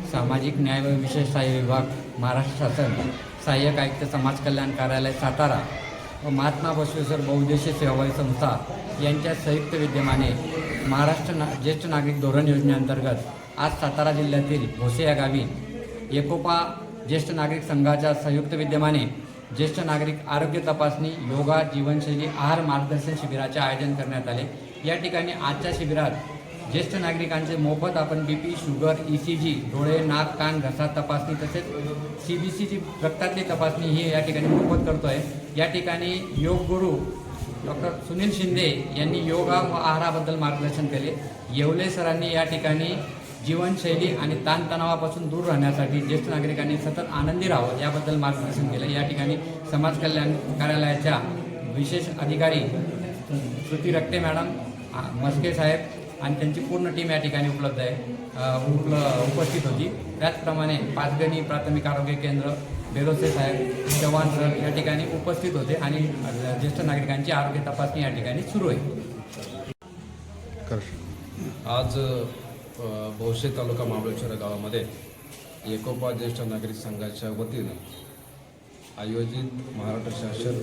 सामाजिक न्याय व विशेष सहाय्य विभाग, महाराष्ट्र शासन, सहाय्यक आयुक्त, समाज कल्याण कार्यालय, सातारा व महात्मा बसवेश्वर बहुउद्देशीय सेवाभावी संस्था यांच्या संयुक्त विद्यमाने ज्येष्ठ नागरिक धोरण योजनेअंतर्गत आज सातारा जिल्ह्यातील भोसे या गावी एकोपा ज्येष्ठ नागरिक संघाच्या संयुक्त विद्यमाने ज्येष्ठ नागरिक आरोग्य तपासणी, योगा, जीवनशैली, आहार मार्गदर्शन शिबिराचे आयोजन करण्यात आले। या ठिकाणी आजच्या शिबिरात ज्येष्ठ नागरिकांचे मोफत आपण BP, शुगर, ECG, डोळे, नाक, कान, घसा तपासणी तसेच CBCची रक्तातली तपासणी ही या ठिकाणी मोफत करतोय। या ठिकाणी योग गुरु डॉक्टर सुनील शिंदे यांनी योगा व आहाराबद्दल मार्गदर्शन केले। येवले सरांनी या ठिकाणी जीवनशैली आणि ताणतणावापासून दूर राहण्यासाठी ज्येष्ठ नागरिकांनी सतत आनंदी राहावं याबद्दल मार्गदर्शन केलं। या ठिकाणी समाज कल्याण कार्यालयाच्या विशेष अधिकारी श्रुती रक्ते मॅडम, मस्के साहेब आणि त्यांची पूर्ण टीम या ठिकाणी उपस्थित होती। त्याचप्रमाणे पाचगणी प्राथमिक आरोग्य केंद्र, बेरोसे साहेब, चव्हाण सर या ठिकाणी उपस्थित होते आणि ज्येष्ठ नागरिकांची आरोग्य तपासणी या ठिकाणी सुरू आहे। आज भोसे तालुका महाबळेश्वर गावामध्ये एकोपा ज्येष्ठ नागरिक संघाच्या वतीने आयोजित महाराष्ट्र शासन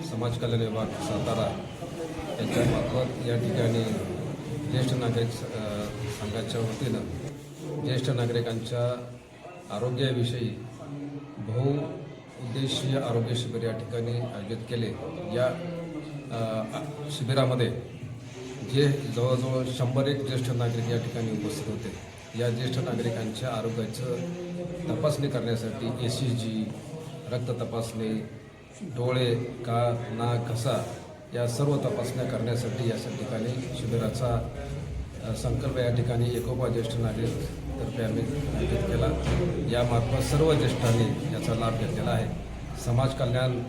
समाज कल्याण विभाग सातारा याच्यामार्फत या ठिकाणी ज्येष्ठ नागरिक संघाच्या वतीनं ज्येष्ठ नागरिकांच्या आरोग्याविषयी बहुउद्देशीय आरोग्य शिबिर या ठिकाणी आयोजित केले। या शिबिरामध्ये जे जवळजवळ 101 ज्येष्ठ नागरिक या ठिकाणी उपस्थित होते। या ज्येष्ठ नागरिकांच्या आरोग्याचं तपासणी करण्यासाठी ECG, रक्त तपासणी, डोळे, कान, नाक, घसा या सर्व तपासण्या करण्यासाठी या ठिकाणी शिबिराचा संकल्प या ठिकाणी एकोपा ज्येष्ठ नागरिक तर्फे आम्ही आयोजित केला। यामार्फत सर्व ज्येष्ठांनी याचा लाभ घेतलेला आहे। समाज कल्याण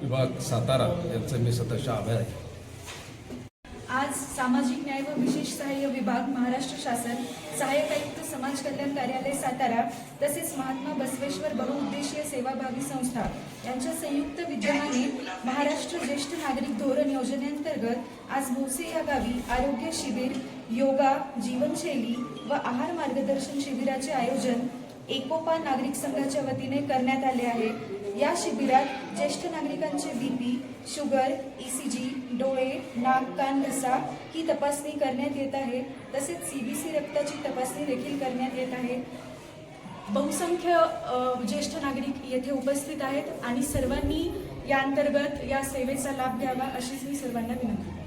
विभाग सातारा यांचं मी सतत आभार आहे। आज सामाजिक न्याय व विशेष सहाय्य विभाग, महाराष्ट्र शासन, सहाय्यक आयुक्त, समाज कल्याण कार्यालय सातारा तसेच महात्मा बसवेश्वर बहुउद्देशीय सेवाभावी संस्था यांच्या संयुक्त विद्यमाने महाराष्ट्र ज्येष्ठ नागरिक धोरण योजनेअंतर्गत आज भोसे या गावी आरोग्य शिबिर, योगा, जीवनशैली व आहार मार्गदर्शन शिबिराचे आयोजन एकोपा नागरिक संघाच्या वतीने करण्यात आले आहे। या शिबिरात ज्येष्ठ नागरिकांचे BP, शुगर, ECG, डोळे, नाक, कान, घसा ही तपासणी करण्यात येत आहे। तसेच CBC रक्ताची तपासणी देखील करण्यात येत आहे। बहुसंख्य ज्येष्ठ नागरिक येथे उपस्थित आहेत आणि सर्वांनी या अंतर्गत या सेवेचा लाभ घ्यावा अशीच मी सर्वांना विनंती करते।